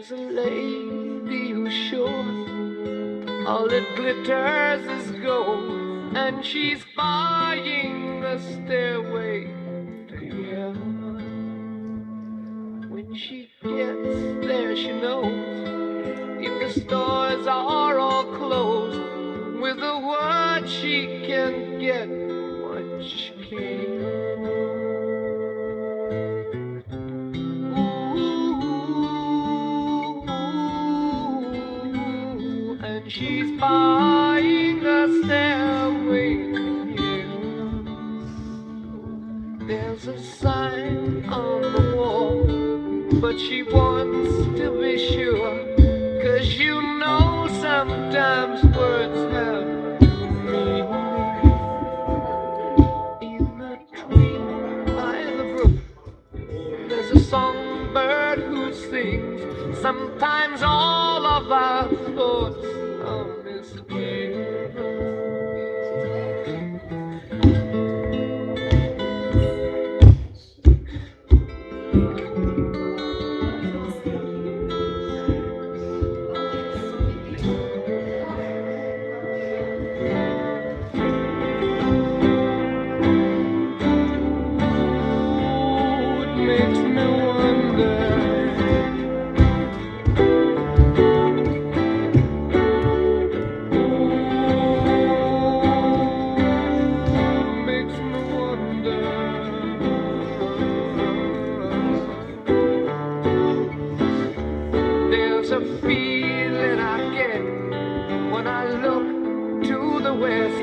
There's a lady who's sure all that glitters is gold, and she's buying the stairway to heaven. When she gets there, she knows if the stores are all closed, with a word she can get what she came for. And she's buying a stairway to heaven. There's a sign on the wall, but she wants to be sure, 'cause you know sometimes words have meaning. In the tree by the brook, there's a songbird who sings. Sometimes all of our thoughts are misgiven. There's a feeling I get when I look to the west,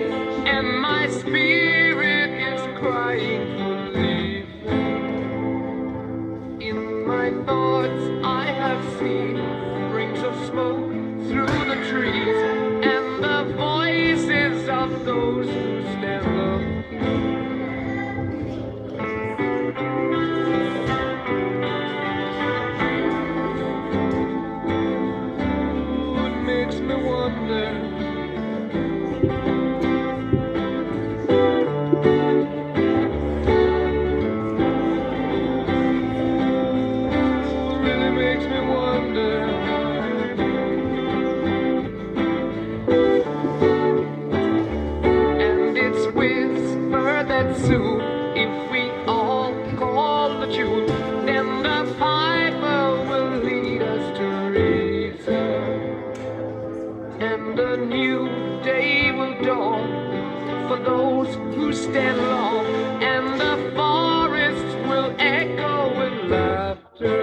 and my spirit is crying for leaving. In my thoughts I have seen rings of smoke through the trees, and the voices of those who stand up. Makes me wonder. Really makes me wonder. And it's whispered that soon, if we all call the tune, then the piper will lead us to reason. And a new day will dawn for those who stand long, and the forest will echo with laughter.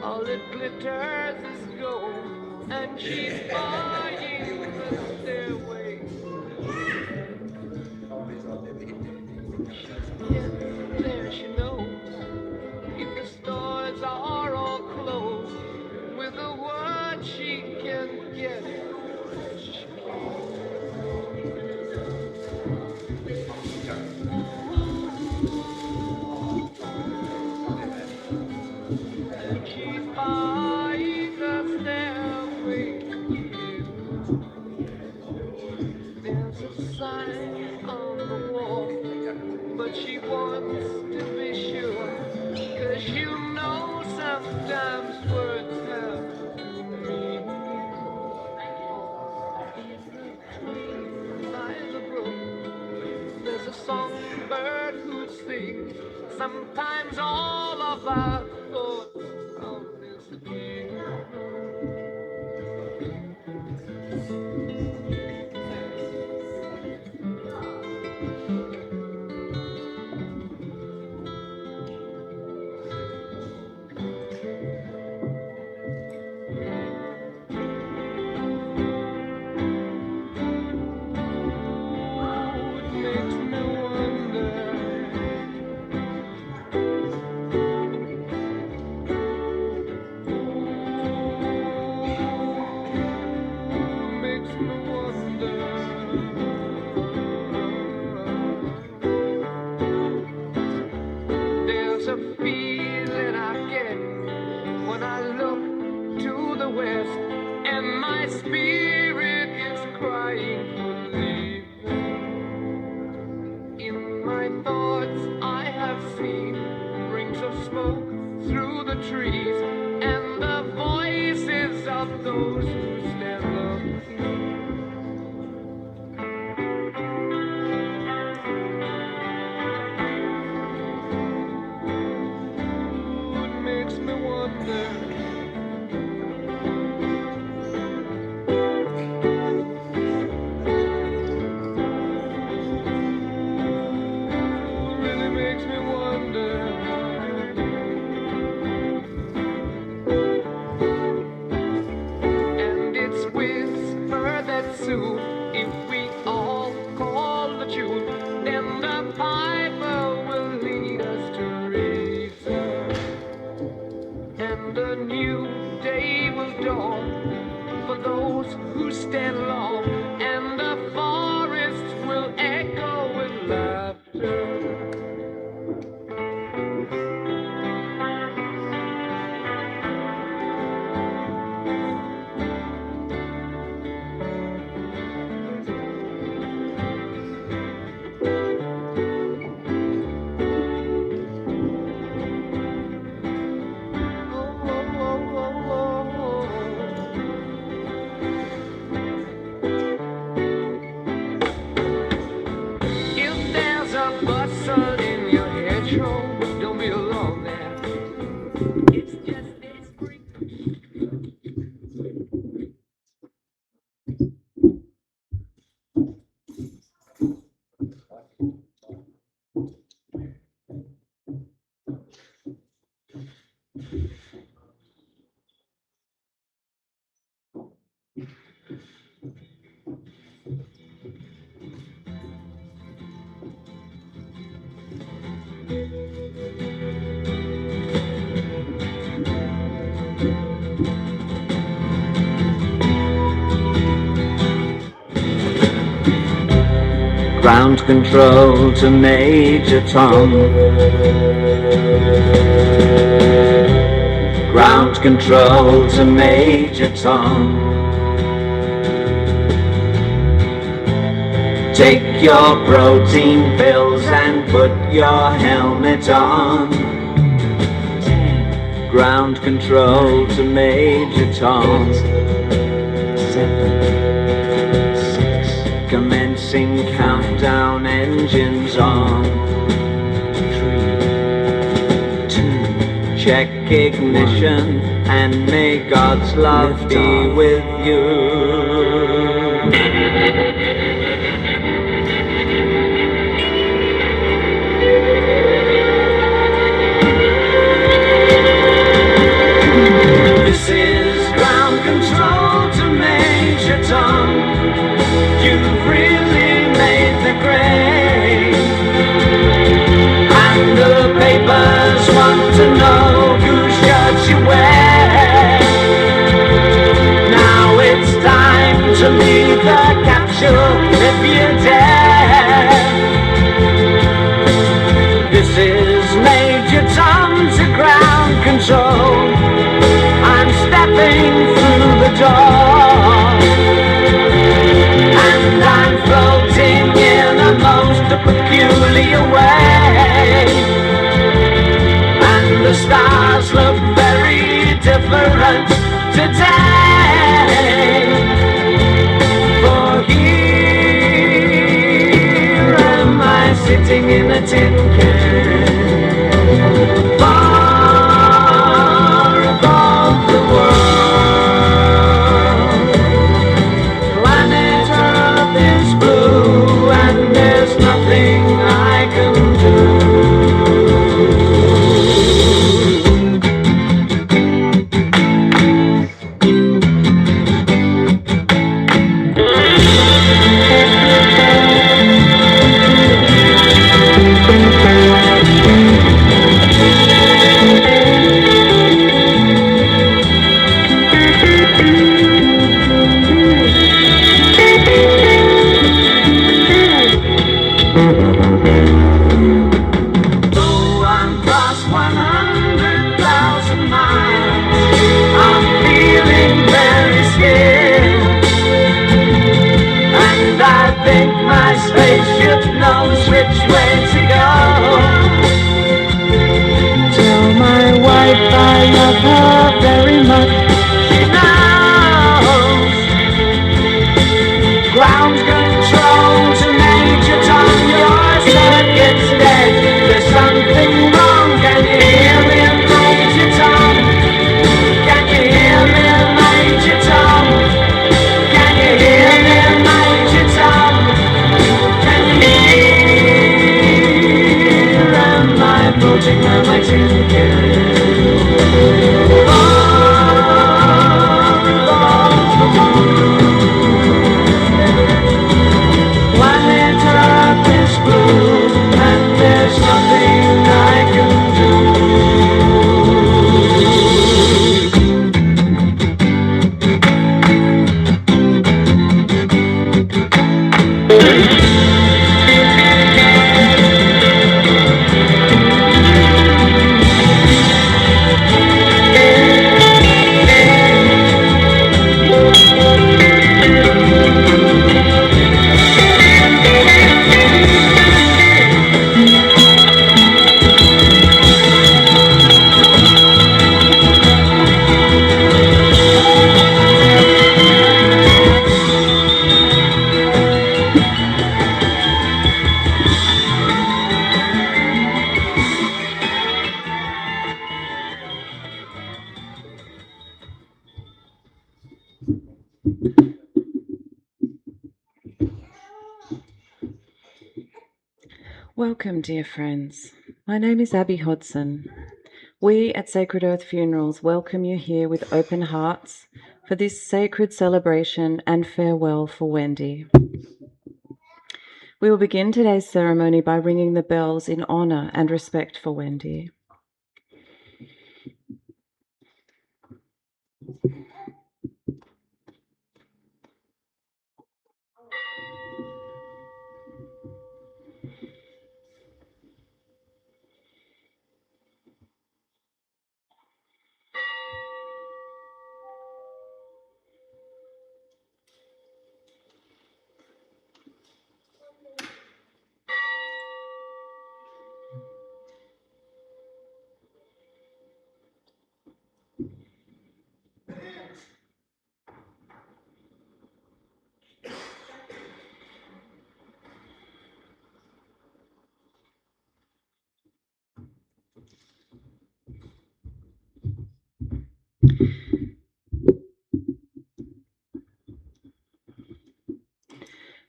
All that glitters is gold, and she's buying the stairway. Yes, there she knows if the stores are all closed, with a word she can get. And she's buying the stairway. There's a sign on the wall, but she wants to be sure, 'cause you know sometimes words have meaning. By the brook, there's a songbird who sings. Sometimes all of our thoughts of this king. There's a feeling I get when I look to the west, and my spirit is crying for leaving. In my thoughts I have seen rings of smoke through the trees, and the voices of those who stand unseen. Makes me wonder. Really makes me wonder. And it's whispered that soon, if we all call the tune, then the piper will lead us to reason. And a new day will dawn for those who stand long, and the forests will echo with laughter. If there's a bustle in your hedgerow, don't be alone there. It's just this spring. Ground control to Major Tom. Ground control to Major Tom. Take your protein pills and put your helmet on. Ground control to Major Tom. 7, 6, Commencing countdown, engines on. 3, 2, Check ignition and may God's love be with you. This is ground control to Major Tom. You've really made the grade, and the papers want to know whose shirts you wear. Now it's time to leave the capsule if you dare. This is Major Tom to ground control. I'm stepping through the door, and I'm floating in a most peculiar way, and the stars look very different today. For here am I sitting in a tin can, far above the world. Planet Earth is blue and there's nothing I can do. Though I'm past 100,000 miles, I'm feeling very still, and I think my spaceship knows which way to go. Tell my wife I love her very much. She knows. Ground control to Major Tom, your circuit's dead. There's something wrong. Can you hear me, Major Tom? Can you hear me, Major Tom? Can you hear me, Major Tom? Can you hear? Am I floating on my tin can? Planet Earth is blue, and there's nothing I can do. Welcome, dear friends. My name is Abby Hodson. We at Sacred Earth Funerals welcome you here with open hearts for this sacred celebration and farewell for Wendy. We will begin today's ceremony by ringing the bells in honor and respect for Wendy.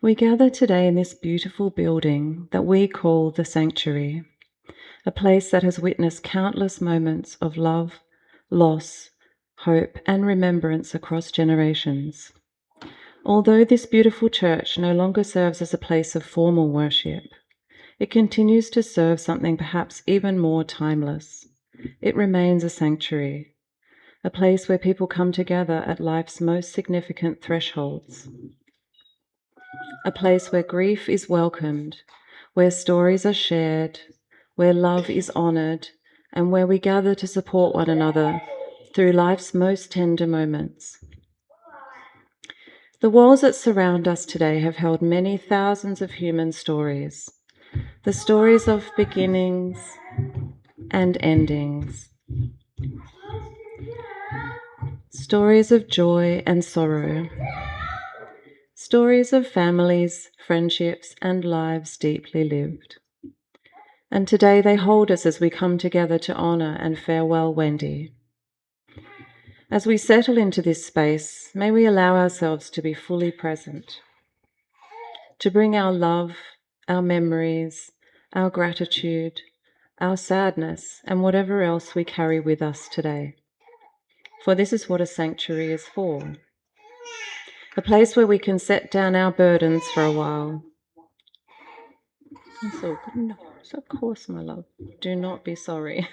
We gather today in this beautiful building that we call the Sanctuary, a place that has witnessed countless moments of love, loss, hope, and remembrance across generations. Although this beautiful church no longer serves as a place of formal worship, it continues to serve something perhaps even more timeless. It remains a sanctuary, a place where people come together at life's most significant thresholds. A place where grief is welcomed, where stories are shared, where love is honored, and where we gather to support one another through life's most tender moments. The walls that surround us today have held many thousands of human stories, the stories of beginnings and endings, stories of joy and sorrow, stories of families, friendships, and lives deeply lived. And today they hold us as we come together to honor and farewell Wendy. As we settle into this space, may we allow ourselves to be fully present, to bring our love, our memories, our gratitude, our sadness, and whatever else we carry with us today. For this is what a sanctuary is for. A place where we can set down our burdens for a while. It's all good. No, of course, my love. Do not be sorry.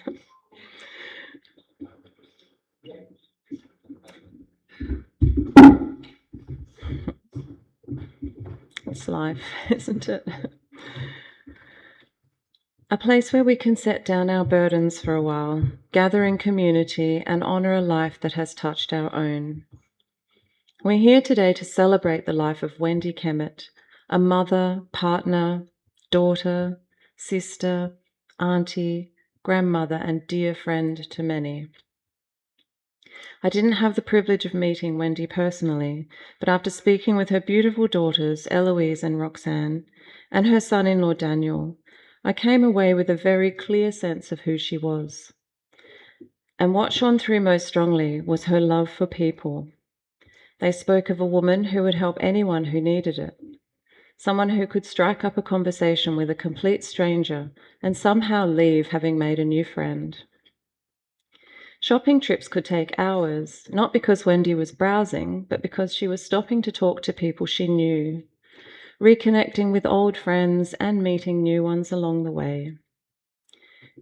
It's life, isn't it? A place where we can set down our burdens for a while, gather in community, and honor a life that has touched our own. We're here today to celebrate the life of Wendy KEMMETT, a mother, partner, daughter, sister, auntie, grandmother, and dear friend to many. I didn't have the privilege of meeting Wendy personally, but after speaking with her beautiful daughters, Eloise and Roxanne, and her son-in-law, Daniel, I came away with a very clear sense of who she was. And what shone through most strongly was her love for people. They spoke of a woman who would help anyone who needed it, someone who could strike up a conversation with a complete stranger and somehow leave having made a new friend. Shopping trips could take hours, not because Wendy was browsing, but because she was stopping to talk to people she knew, reconnecting with old friends and meeting new ones along the way.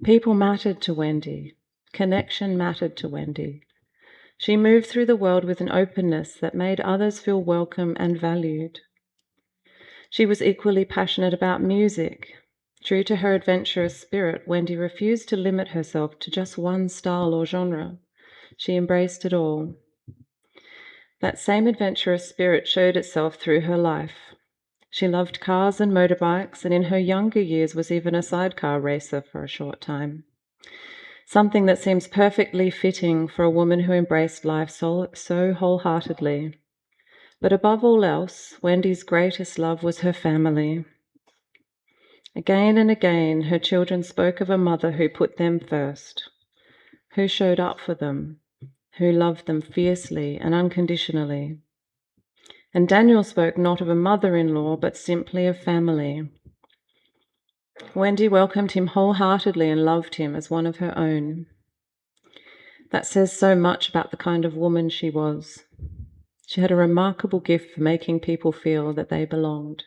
People mattered to Wendy. Connection mattered to Wendy. She moved through the world with an openness that made others feel welcome and valued. She was equally passionate about music. True to her adventurous spirit, Wendy refused to limit herself to just one style or genre. She embraced it all. That same adventurous spirit showed itself through her life. She loved cars and motorbikes, and in her younger years was even a sidecar racer for a short time. Something that seems perfectly fitting for a woman who embraced life so wholeheartedly. But above all else, Wendy's greatest love was her family. Again and again, her children spoke of a mother who put them first, who showed up for them, who loved them fiercely and unconditionally. And Daniel spoke not of a mother-in-law, but simply of family. Wendy welcomed him wholeheartedly and loved him as one of her own. That says so much about the kind of woman she was. She had a remarkable gift for making people feel that they belonged,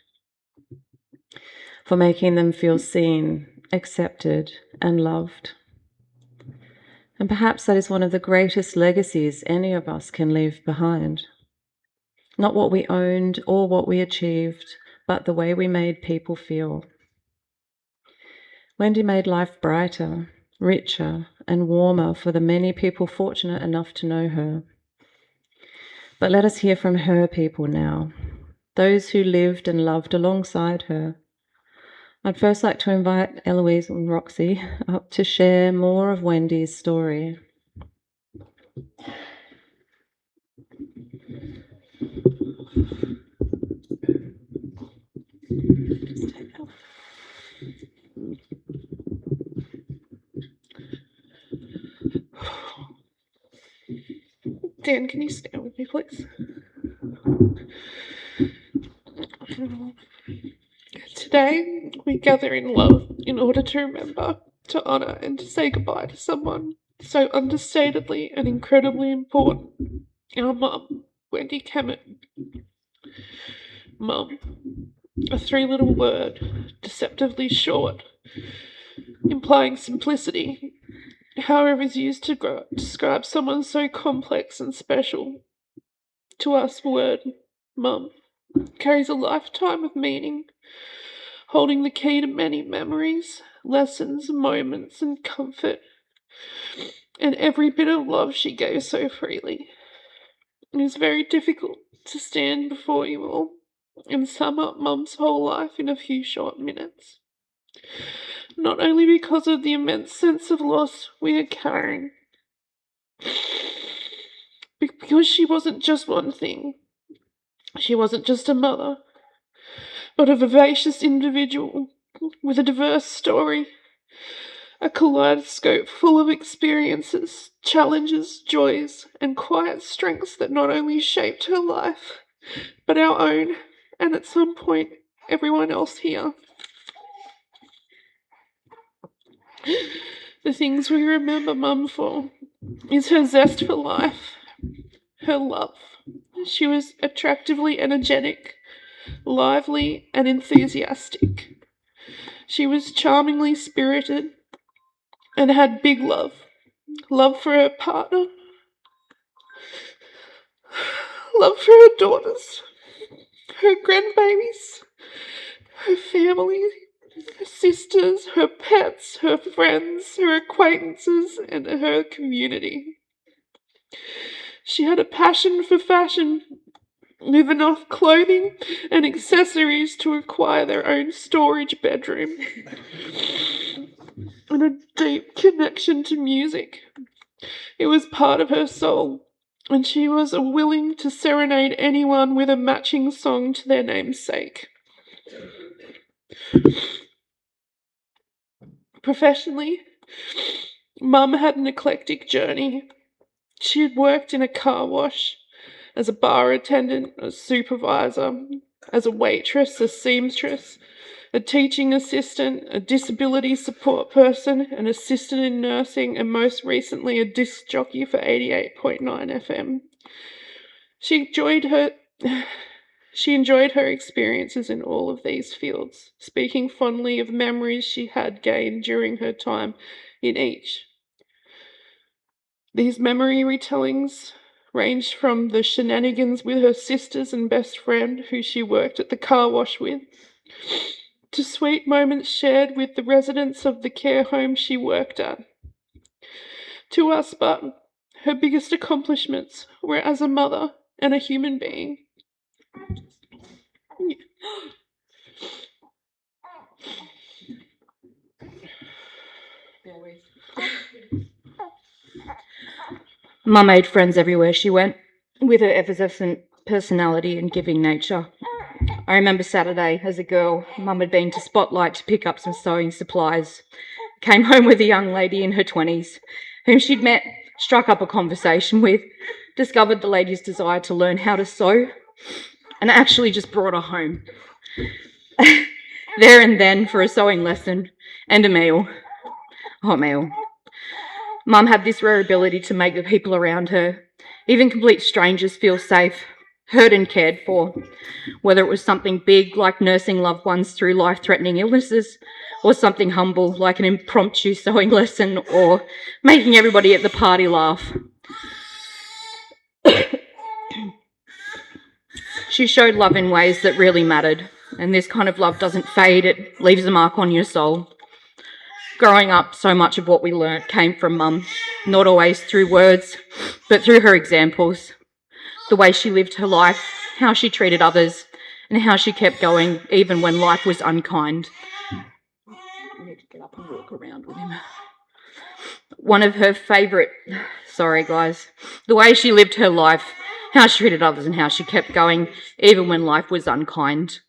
for making them feel seen, accepted, and loved. And perhaps that is one of the greatest legacies any of us can leave behind. Not what we owned or what we achieved, but the way we made people feel. Wendy made life brighter, richer, and warmer for the many people fortunate enough to know her. But let us hear from her people now, those who lived and loved alongside her. I'd first like to invite Eloise and Roxy up to share more of Wendy's story. Dan, can you stand with me, please? Today, we gather in love in order to remember, to honour, and to say goodbye to someone so understatedly and incredibly important. Our mum, Wendy KEMMETT. Mum. A three-letter word, deceptively short, implying simplicity, however is used to describe someone so complex and special. To us, word, mum, carries a lifetime of meaning, holding the key to many memories, lessons, moments, and comfort, and every bit of love she gave so freely. It is very difficult to stand before you all and sum up Mum's whole life in a few short minutes. Not only because of the immense sense of loss we are carrying, because she wasn't just one thing. She wasn't just a mother, but a vivacious individual with a diverse story, a kaleidoscope full of experiences, challenges, joys, and quiet strengths that not only shaped her life, but our own, and at some point, everyone else here. The things we remember Mum for is her zest for life, her love. She was attractively energetic, lively, and enthusiastic. She was charmingly spirited and had big love. Love for her partner, love for her daughters, her grandbabies, her family, her sisters, her pets, her friends, her acquaintances, and her community. She had a passion for fashion, with enough clothing and accessories to acquire their own storage bedroom, and a deep connection to music. It was part of her soul, and she was willing to serenade anyone with a matching song to their namesake. Professionally, Mum had an eclectic journey. She had worked in a car wash, as a bar attendant, a supervisor, as a waitress, a seamstress, a teaching assistant, a disability support person, an assistant in nursing, and most recently a disc jockey for 88.9 FM. She enjoyed her experiences in all of these fields, speaking fondly of memories she had gained during her time in each. These memory retellings ranged from the shenanigans with her sisters and best friend, who she worked at the car wash with, to sweet moments shared with the residents of the care home she worked at. To us, but her biggest accomplishments were as a mother and a human being. Mum made friends everywhere she went, with her effervescent personality and giving nature. I remember Saturday, as a girl, Mum had been to Spotlight to pick up some sewing supplies. Came home with a young lady in her 20s, whom she'd met, struck up a conversation with, discovered the lady's desire to learn how to sew, and actually just brought her home. There and then for a sewing lesson and a meal. Hot meal. Mum had this rare ability to make the people around her, even complete strangers, feel safe, heard and cared for, whether it was something big like nursing loved ones through life-threatening illnesses, or something humble like an impromptu sewing lesson, or making everybody at the party laugh. She showed love in ways that really mattered, and this kind of love doesn't fade, it leaves a mark on your soul. Growing up, so much of what we learnt came from Mum, not always through words, but through her examples. The way she lived her life, how she treated others, and how she kept going even when life was unkind. I need to get up and walk around with him. One of her favourite, the way she lived her life, how she treated others, and how she kept going even when life was unkind.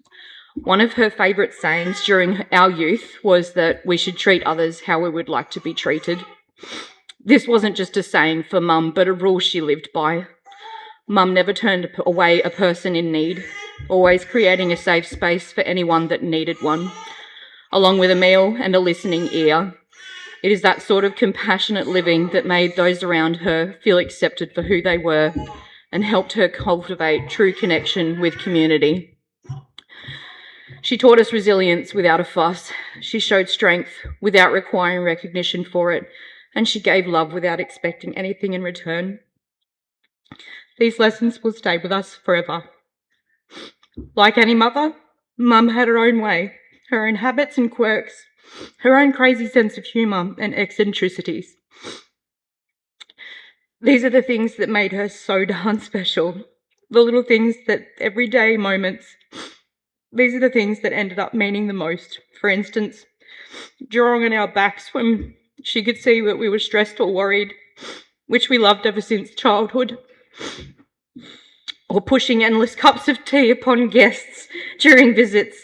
One of her favourite sayings during our youth was that we should treat others how we would like to be treated. This wasn't just a saying for Mum, but a rule she lived by. Mum never turned away a person in need. always creating a safe space for anyone that needed one, along with a meal and a listening ear. It is that sort of compassionate living that made those around her feel accepted for who they were and helped her cultivate true connection with community. She taught us resilience without a fuss. She showed strength without requiring recognition for it, and she gave love without expecting anything in return. These lessons will stay with us forever. Like any mother, Mum had her own way, her own habits and quirks, her own crazy sense of humour and eccentricities. These are the things that made her so darn special. The little things that everyday moments, these are the things that ended up meaning the most. For instance, drawing on our backs when she could see that we were stressed or worried, which we loved ever since childhood. Or pushing endless cups of tea upon guests during visits,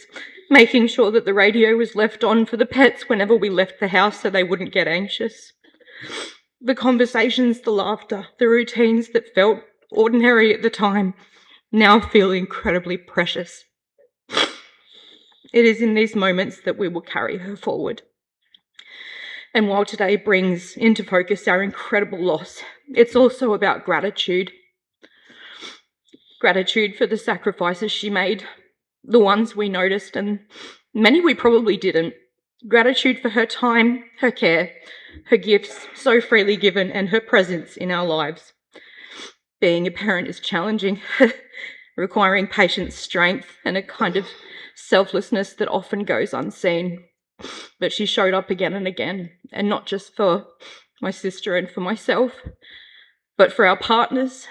making sure that the radio was left on for the pets whenever we left the house so they wouldn't get anxious. The conversations, the laughter, the routines that felt ordinary at the time now feel incredibly precious. It is in these moments that we will carry her forward. And while today brings into focus our incredible loss, it's also about gratitude. Gratitude for the sacrifices she made, the ones we noticed and many we probably didn't. Gratitude for her time, her care, her gifts so freely given, and her presence in our lives. Being a parent is challenging, requiring patience, strength, and a kind of selflessness that often goes unseen. But she showed up again and again, and not just for my sister and for myself, but for our partners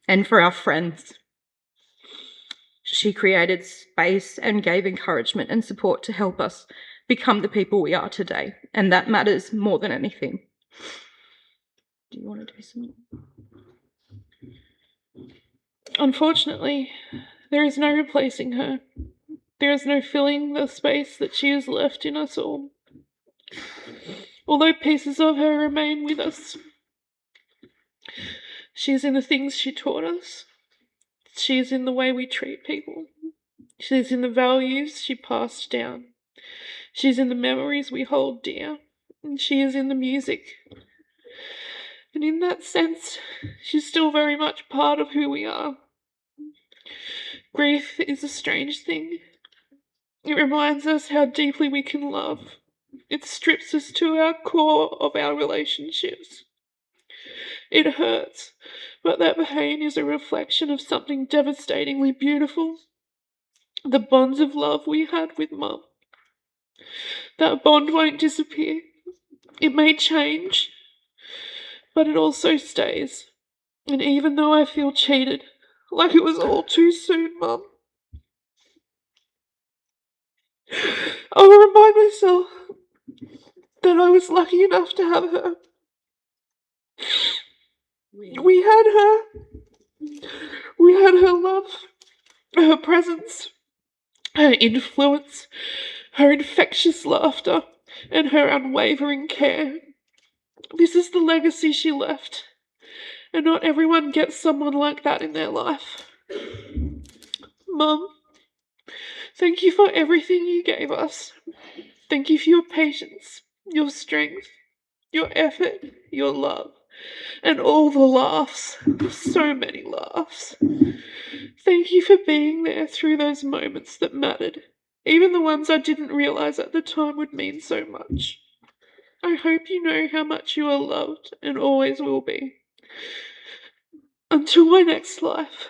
and for our friends. She created space and gave encouragement and support to help us become the people we are today, and that matters more than anything. Do you want to do something? Unfortunately, there is no replacing her. There is no filling the space that she has left in us all. Although pieces of her remain with us, she is in the things she taught us. She is in the way we treat people. She is in the values she passed down. She is in the memories we hold dear. And she is in the music. And in that sense, she's still very much part of who we are. Grief is a strange thing. It reminds us how deeply we can love. It strips us to our core of our relationships. It hurts, but that pain is a reflection of something devastatingly beautiful. The bonds of love we had with Mum. That bond won't disappear. It may change, but it also stays. And even though I feel cheated, like it was all too soon, Mum, I'll remind myself that I was lucky enough to have her. We had her. We had her love, her presence, her influence, her infectious laughter, and her unwavering care. This is the legacy she left, and not everyone gets someone like that in their life. Mum, thank you for everything you gave us. Thank you for your patience, your strength, your effort, your love, and all the laughs. So many laughs. Thank you for being there through those moments that mattered, even the ones I didn't realise at the time would mean so much. I hope you know how much you are loved and always will be. Until my next life,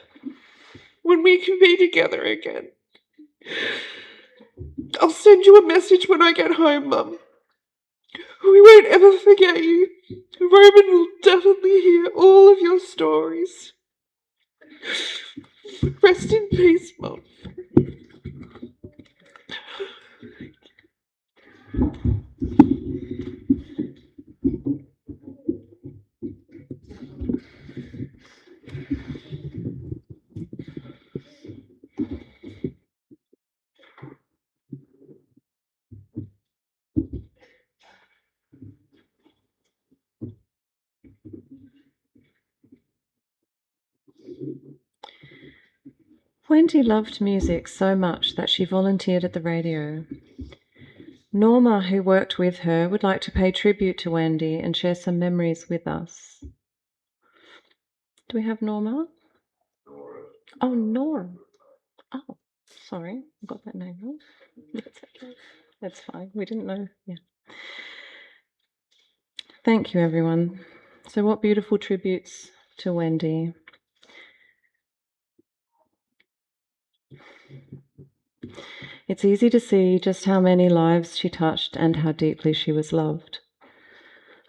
when we can be together again. I'll send you a message when I get home, Mum. We won't ever forget you. Roman will definitely hear all of your stories. Rest in peace, Mum. Wendy loved music so much that she volunteered at the radio. Norma, who worked with her, would like to pay tribute to Wendy and share some memories with us. Do we have Norma? Oh, Nora. Oh, sorry, I got that name wrong. That's okay. That's fine. We didn't know. Yeah. Thank you, everyone. So, what beautiful tributes to Wendy. It's easy to see just how many lives she touched and how deeply she was loved.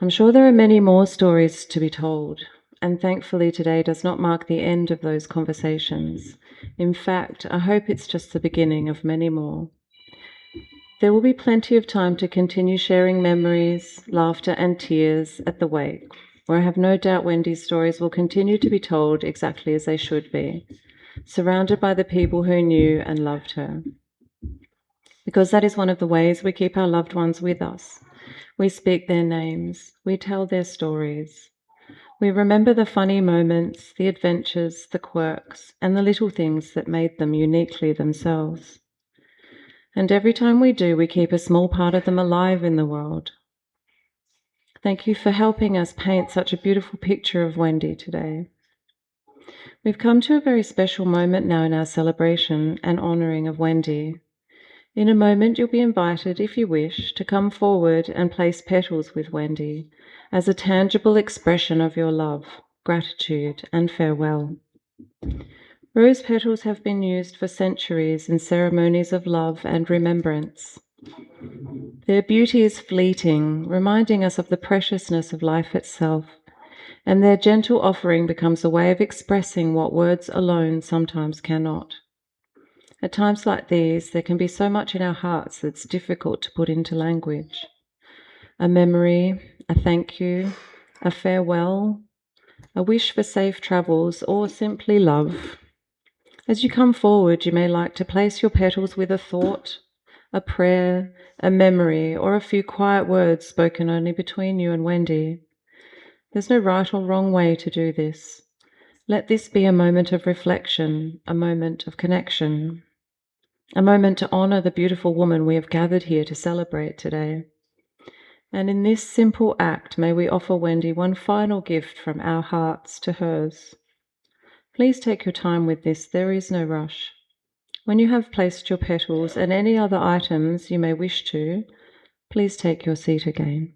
I'm sure there are many more stories to be told, and thankfully today does not mark the end of those conversations. In fact, I hope it's just the beginning of many more. There will be plenty of time to continue sharing memories, laughter, and tears at the wake, where I have no doubt Wendy's stories will continue to be told exactly as they should be, surrounded by the people who knew and loved her. Because that is one of the ways we keep our loved ones with us. We speak their names, we tell their stories. We remember the funny moments, the adventures, the quirks, and the little things that made them uniquely themselves. And every time we do, we keep a small part of them alive in the world. Thank you for helping us paint such a beautiful picture of Wendy today. We've come to a very special moment now in our celebration and honouring of Wendy. In a moment, you'll be invited, if you wish, to come forward and place petals with Wendy as a tangible expression of your love, gratitude, and farewell. Rose petals have been used for centuries in ceremonies of love and remembrance. Their beauty is fleeting, reminding us of the preciousness of life itself, and their gentle offering becomes a way of expressing what words alone sometimes cannot. At times like these, there can be so much in our hearts that's difficult to put into language. A memory, a thank you, a farewell, a wish for safe travels, or simply love. As you come forward, you may like to place your petals with a thought, a prayer, a memory, or a few quiet words spoken only between you and Wendy. There's no right or wrong way to do this. Let this be a moment of reflection, a moment of connection. A moment to honour the beautiful woman we have gathered here to celebrate today. And in this simple act, may we offer Wendy one final gift from our hearts to hers. Please take your time with this, there is no rush. When you have placed your petals and any other items you may wish to, please take your seat again.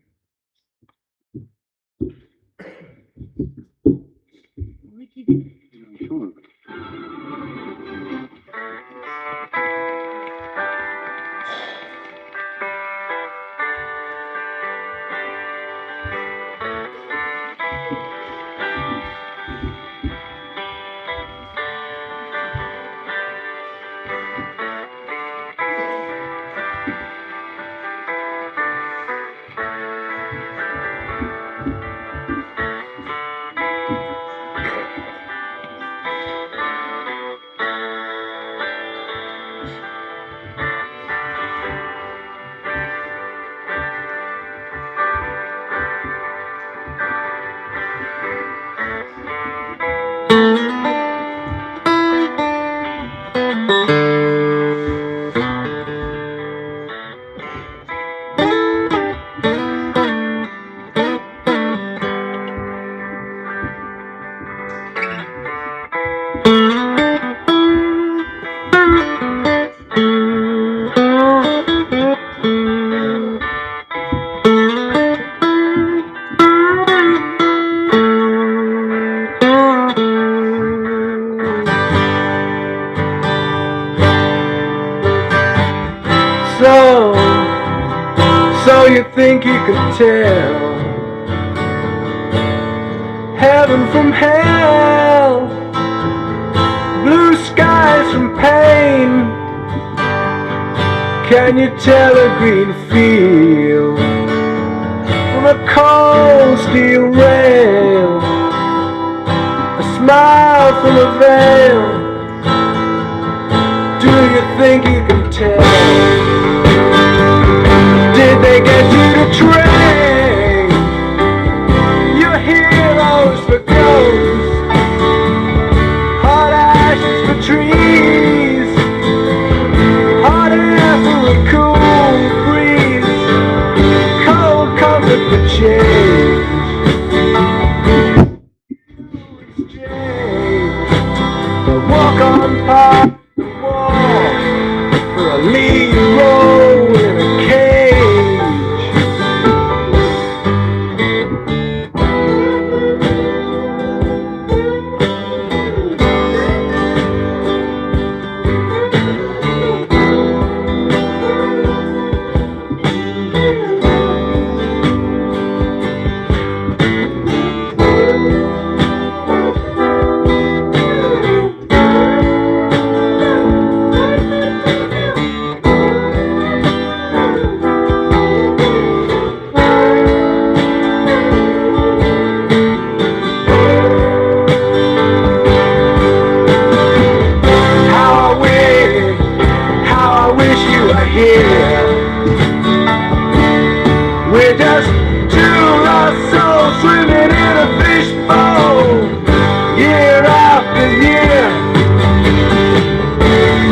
So you think you could tell heaven from hell, blue skies from pain? Can you tell a green field from a cold steel rail, a smile from a veil? Do you think you can tell? Did they get you to trade your heroes for ghosts, hot ashes for trees? exchange. I walk on past the wall for a lead role in a cage. How I wish you were here. We're just two lost souls swimming in a fishbowl, year after year,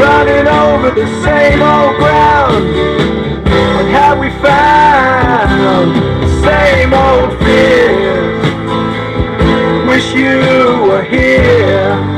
running over the same old ground. What have we found? The same old fears. Wish you were here.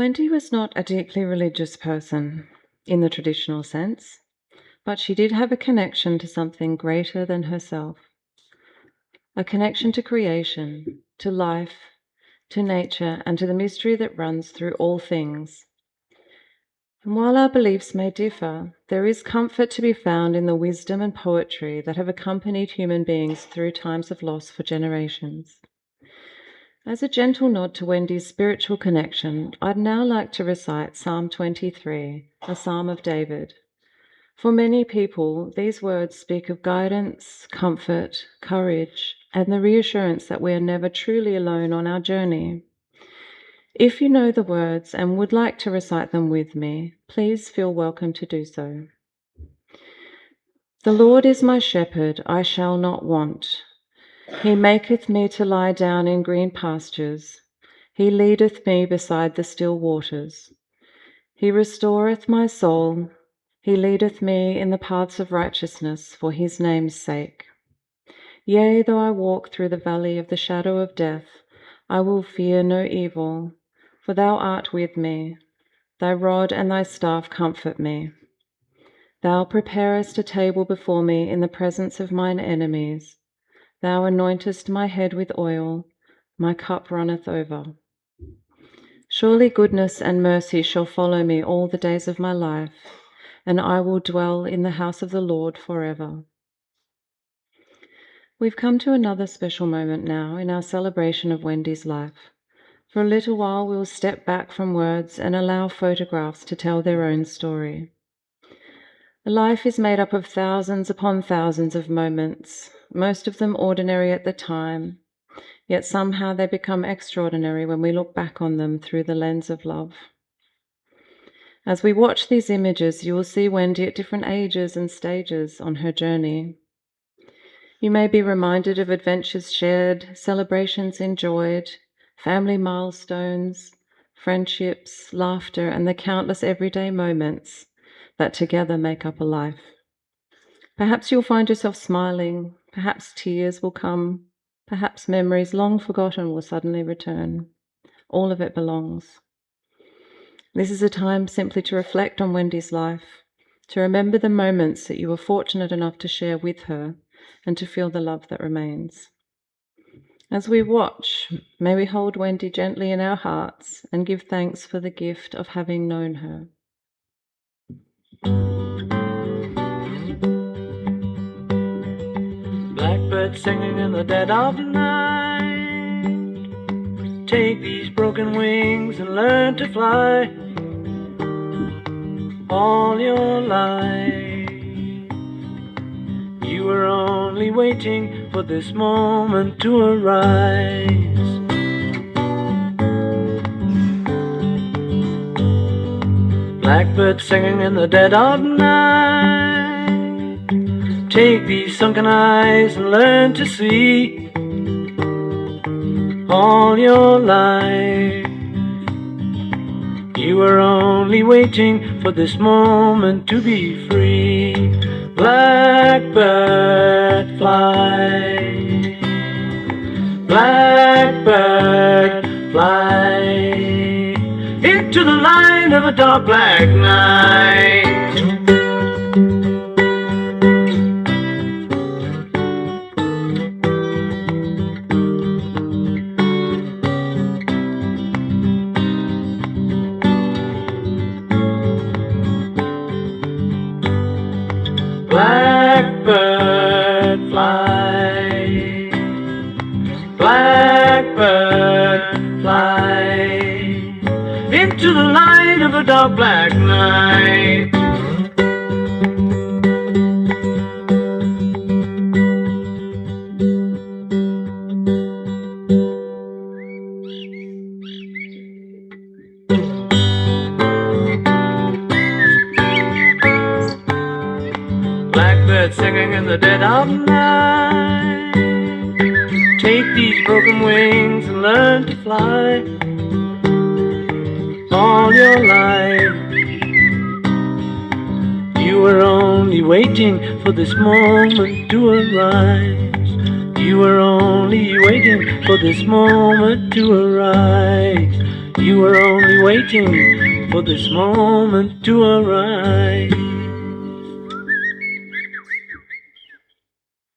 Wendy was not a deeply religious person in the traditional sense, but she did have a connection to something greater than herself, a connection to creation, to life, to nature, and to the mystery that runs through all things. And while our beliefs may differ, there is comfort to be found in the wisdom and poetry that have accompanied human beings through times of loss for generations. As a gentle nod to Wendy's spiritual connection, I'd now like to recite Psalm 23, a psalm of David. For many people, these words speak of guidance, comfort, courage, and the reassurance that we are never truly alone on our journey. If you know the words and would like to recite them with me, please feel welcome to do so. The Lord is my shepherd, I shall not want. He maketh me to lie down in green pastures. He leadeth me beside the still waters. He restoreth my soul. He leadeth me in the paths of righteousness for his name's sake. Yea, though I walk through the valley of the shadow of death, I will fear no evil, for thou art with me. Thy rod and thy staff comfort me. Thou preparest a table before me in the presence of mine enemies. Thou anointest my head with oil, my cup runneth over. Surely goodness and mercy shall follow me all the days of my life, and I will dwell in the house of the Lord forever. We've come to another special moment now in our celebration of Wendy's life. For a little while we'll step back from words and allow photographs to tell their own story. Life is made up of thousands upon thousands of moments, most of them ordinary at the time, yet somehow they become extraordinary when we look back on them through the lens of love. As we watch these images, you will see Wendy at different ages and stages on her journey. You may be reminded of adventures shared, celebrations enjoyed, family milestones, friendships, laughter, and the countless everyday moments that together make up a life. Perhaps you'll find yourself smiling, perhaps tears will come, perhaps memories long forgotten will suddenly return. All of it belongs. This is a time simply to reflect on Wendy's life, to remember the moments that you were fortunate enough to share with her, and to feel the love that remains. As we watch, may we hold Wendy gently in our hearts and give thanks for the gift of having known her. Blackbird singing in the dead of night. Take these broken wings and learn to fly. All your life you were only waiting for this moment to arise. Blackbird singing in the dead of night. Take these sunken eyes and learn to see. All your life you were only waiting for this moment to be free. Blackbird fly, blackbird fly, into the light of a dark black night. Blackbird fly, blackbird fly, into the light of a dark black night. Blackbird singing in the dead of night. Take these broken wings and learn to fly. All your life you were only waiting for this moment to arise. You were only waiting for this moment to arise. You were only waiting for this moment to arrive.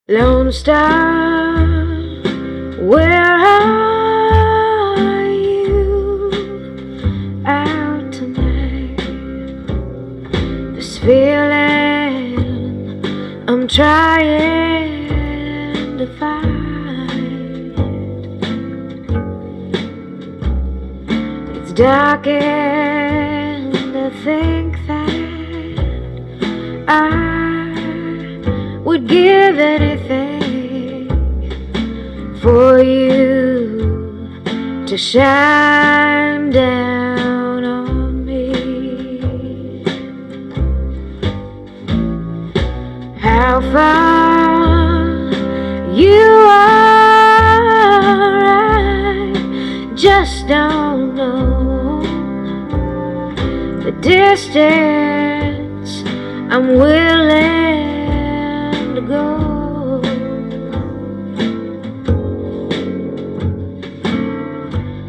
Lone Star, where are you out tonight? This feeling I'm trying to find. It's darkened to think that I would give anything for you to shine down on me. How far you are, I just don't know. The distance I'm willing to go.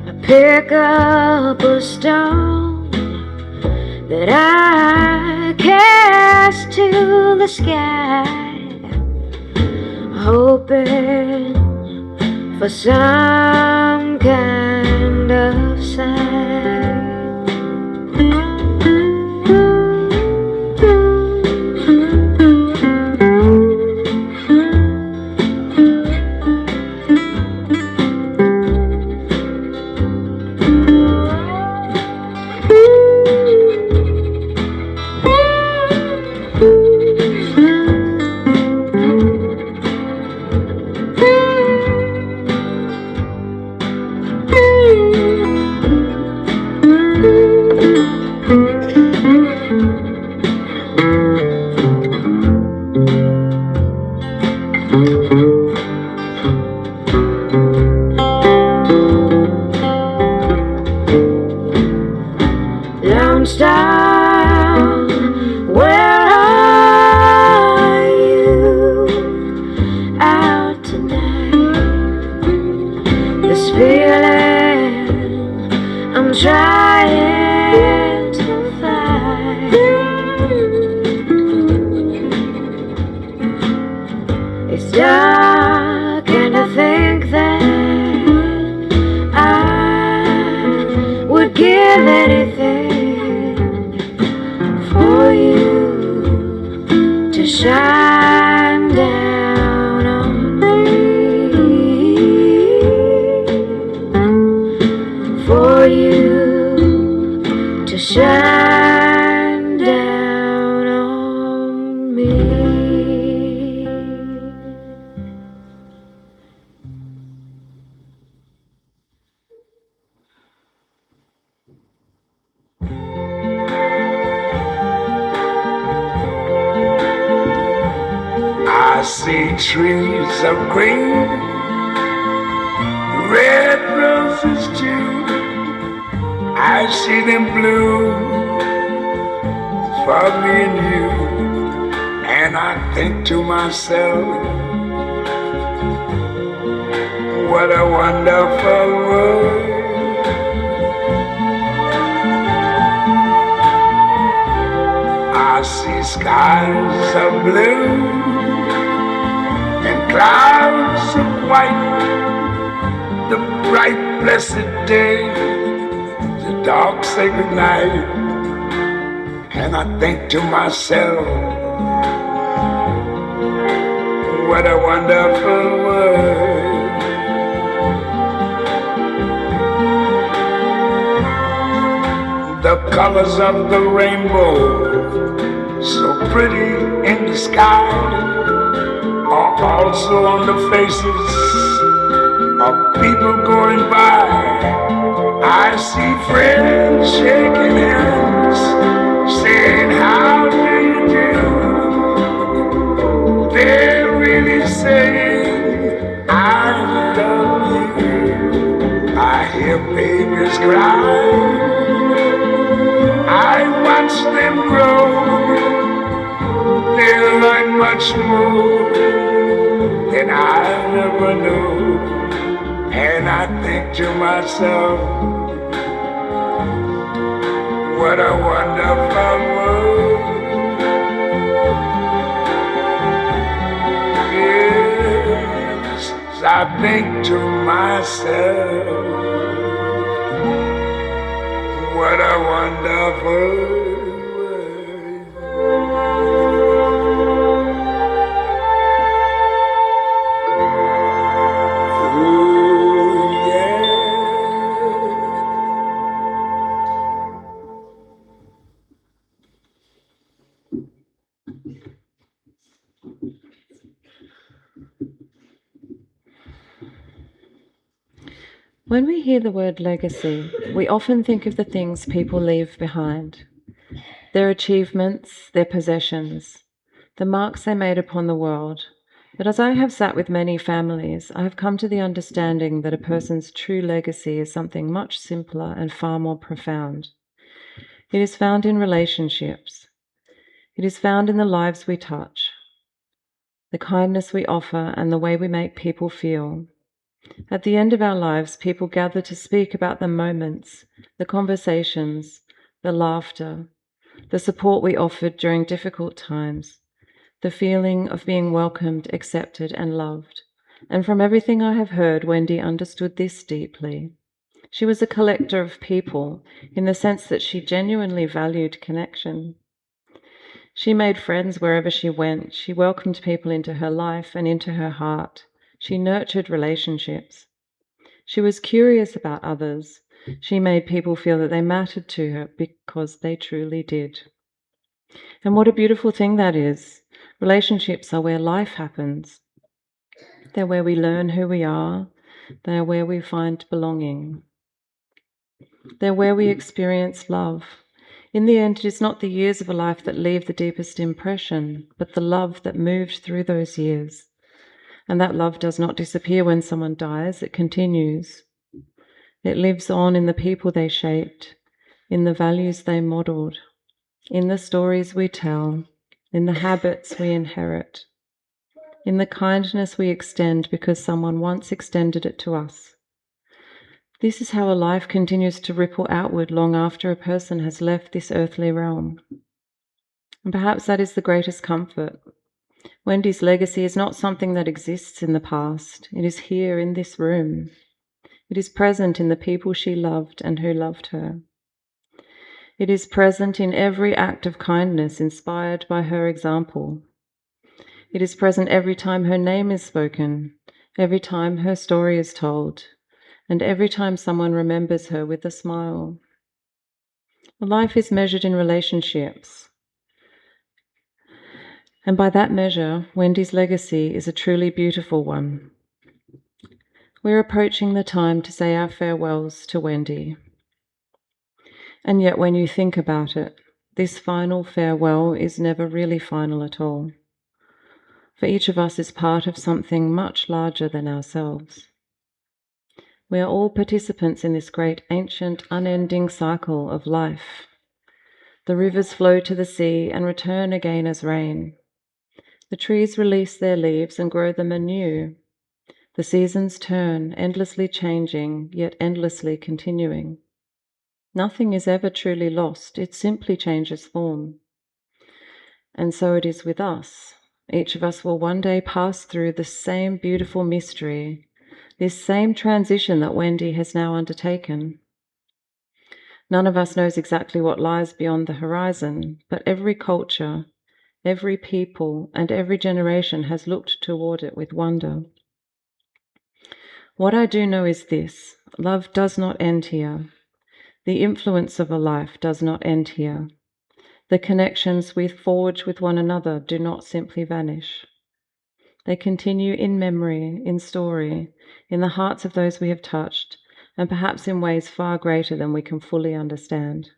I pick up a stone that I cast to the sky, hoping for some kind of sign. Lone Star, where are you out tonight? This feeling I'm trying to find. It's dark and I think that I would give anything for you to shine down on me, for you to shine down on me. I see trees of green, red roses too. I see them bloom for me and you. And I think to myself, what a wonderful world. I see skies of blue and clouds of white, the bright blessed day, the dark sacred night. And I think to myself, what a wonderful world. The colors of the rainbow, so pretty in the sky, are also on the faces of people going by. I see friends shaking hands, saying, how do you do? They're really saying, I love you. I hear babies cry, I watch them grow. They learn much more than I ever knew. And I think to myself, What a wonderful world. Yes, I think to myself, what a wonderful world. Ooh, yeah. When we hear the word legacy, we often think of the things people leave behind, their achievements, their possessions, the marks they made upon the world. But as I have sat with many families, I have come to the understanding that a person's true legacy is something much simpler and far more profound. It is found in relationships. It is found in the lives we touch, the kindness we offer, and the way we make people feel. At the end of our lives, people gather to speak about the moments, the conversations, the laughter, the support we offered during difficult times, the feeling of being welcomed, accepted, and loved. And from everything I have heard, Wendy understood this deeply. She was a collector of people in the sense that she genuinely valued connection. She made friends wherever she went. She welcomed people into her life and into her heart. She nurtured relationships. She was curious about others. She made people feel that they mattered to her because they truly did. And what a beautiful thing that is. Relationships are where life happens. They're where we learn who we are. They are where we find belonging. They're where we experience love. In the end, it is not the years of a life that leave the deepest impression, but the love that moved through those years. And that love does not disappear when someone dies, it continues. It lives on in the people they shaped, in the values they modeled, in the stories we tell, in the habits we inherit, in the kindness we extend because someone once extended it to us. This is how a life continues to ripple outward long after a person has left this earthly realm. And perhaps that is the greatest comfort. Wendy's legacy is not something that exists in the past. It is here in this room. It is present in the people she loved and who loved her. It is present in every act of kindness inspired by her example. It is present every time her name is spoken, every time her story is told, and every time someone remembers her with a smile. Life is measured in relationships. And by that measure, Wendy's legacy is a truly beautiful one. We're approaching the time to say our farewells to Wendy. And yet when you think about it, this final farewell is never really final at all. For each of us is part of something much larger than ourselves. We are all participants in this great ancient, unending cycle of life. The rivers flow to the sea and return again as rain. The trees release their leaves and grow them anew. The seasons turn, endlessly changing, yet endlessly continuing. Nothing is ever truly lost, it simply changes form. And so it is with us. Each of us will one day pass through the same beautiful mystery, this same transition that Wendy has now undertaken. None of us knows exactly what lies beyond the horizon, but every culture, every people, and every generation has looked toward it with wonder. What I do know is this: love does not end here. The influence of a life does not end here. The connections we forge with one another do not simply vanish. They continue in memory, in story, in the hearts of those we have touched, and perhaps in ways far greater than we can fully understand.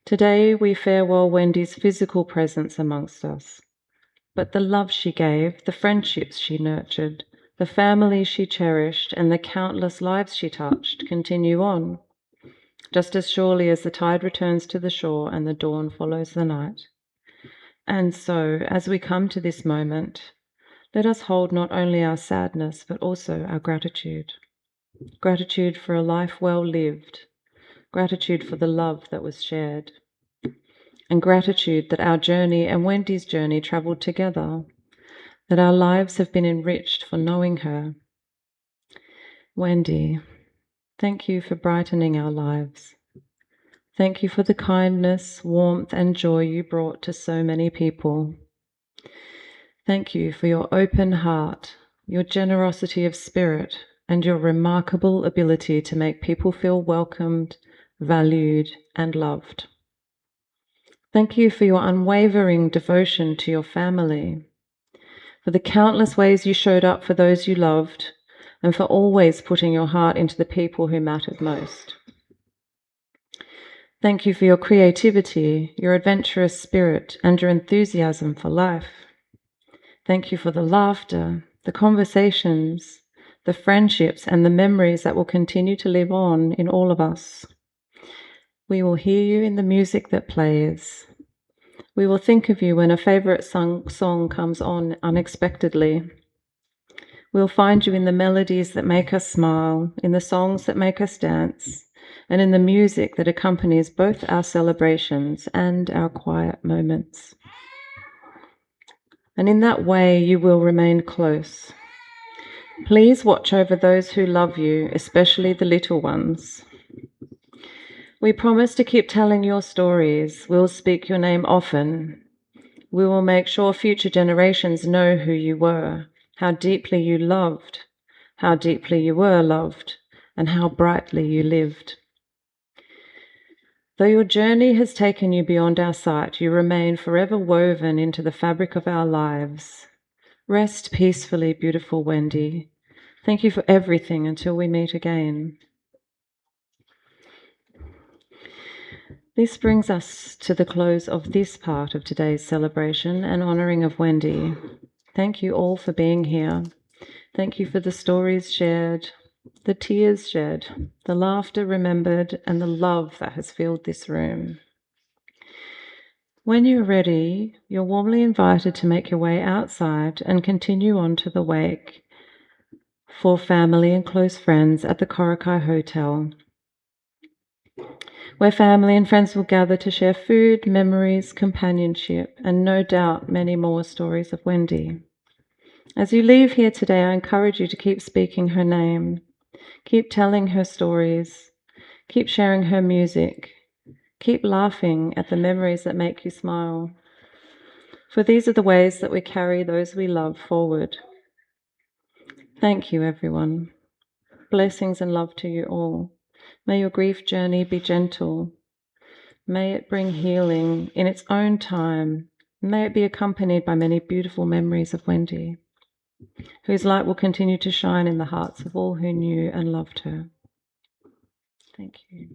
Today we farewell Wendy's physical presence amongst us, but the love she gave, the friendships she nurtured, the family she cherished, and the countless lives she touched continue on, just as surely as the tide returns to the shore and the dawn follows the night. And so, as we come to this moment, let us hold not only our sadness, but also our gratitude. Gratitude for a life well lived, gratitude for the love that was shared, and gratitude that our journey and Wendy's journey travelled together, that our lives have been enriched for knowing her. Wendy, thank you for brightening our lives. Thank you for the kindness, warmth, and joy you brought to so many people. Thank you for your open heart, your generosity of spirit, and your remarkable ability to make people feel welcomed, valued, and loved. Thank you for your unwavering devotion to your family, for the countless ways you showed up for those you loved, and for always putting your heart into the people who mattered most. Thank you for your creativity, your adventurous spirit, and your enthusiasm for life. Thank you for the laughter, the conversations, the friendships, and the memories that will continue to live on in all of us. We will hear you in the music that plays. We will think of you when a favorite song comes on unexpectedly. We'll find you in the melodies that make us smile, in the songs that make us dance, and in the music that accompanies both our celebrations and our quiet moments. And in that way, you will remain close. Please watch over those who love you, especially the little ones. We promise to keep telling your stories. We'll speak your name often. We will make sure future generations know who you were, how deeply you loved, how deeply you were loved, and how brightly you lived. Though your journey has taken you beyond our sight, you remain forever woven into the fabric of our lives. Rest peacefully, beautiful Wendy. Thank you for everything until we meet again. This brings us to the close of this part of today's celebration and honouring of Wendy. Thank you all for being here. Thank you for the stories shared, the tears shed, the laughter remembered, and the love that has filled this room. When you're ready, you're warmly invited to make your way outside and continue on to the wake for family and close friends at the Coraki Hotel, where family and friends will gather to share food, memories, companionship, and no doubt many more stories of Wendy. As you leave here today, I encourage you to keep speaking her name, keep telling her stories, keep sharing her music, keep laughing at the memories that make you smile. For these are the ways that we carry those we love forward. Thank you, everyone. Blessings and love to you all. May your grief journey be gentle. May it bring healing in its own time. May it be accompanied by many beautiful memories of Wendy, whose light will continue to shine in the hearts of all who knew and loved her. Thank you.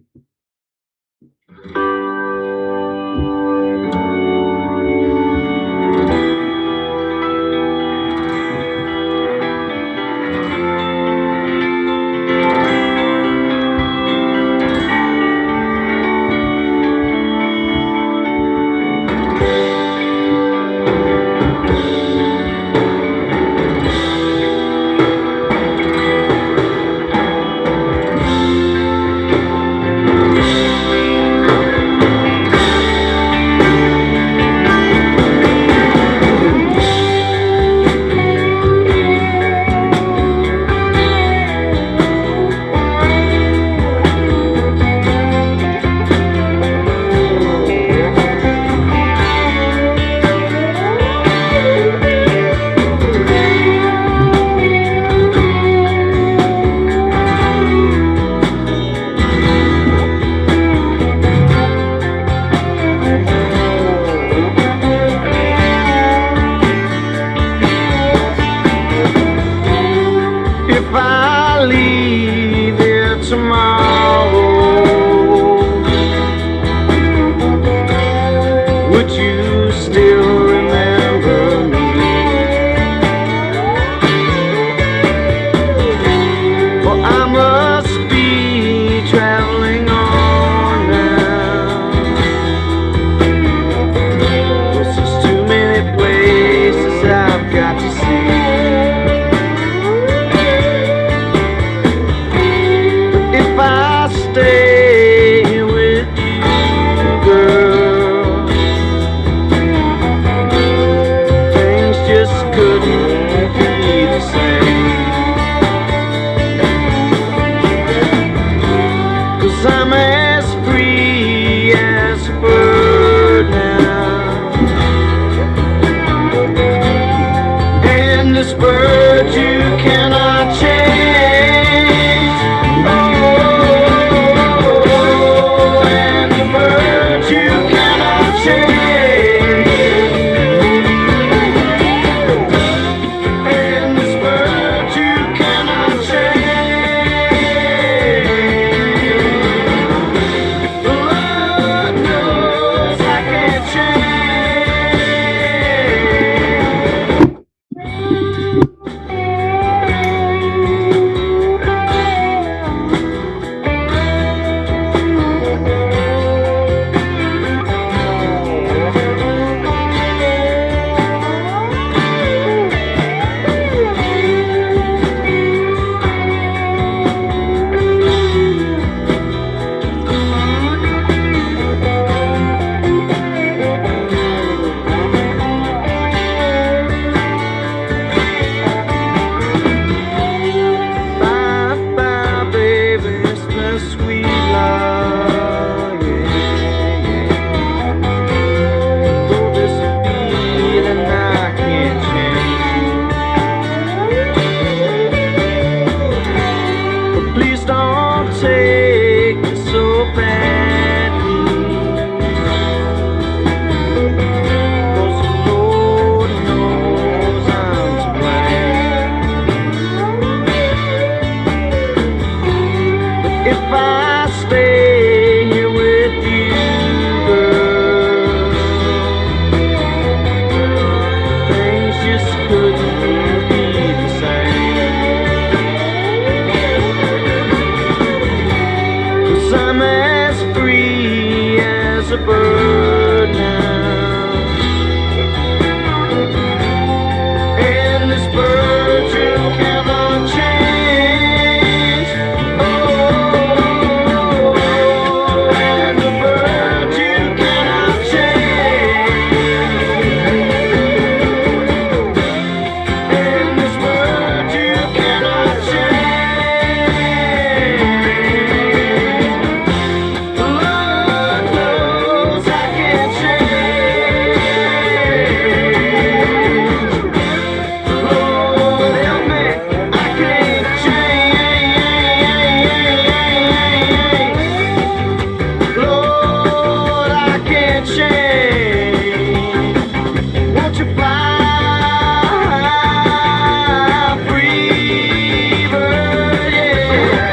bird now. And this bird you cannot change. Oh, and the bird you cannot change. And this bird you cannot change. Lord knows I can't change. Lord help me, I can't change. Lord, I can't change. Won't you fly free, bird? Yeah.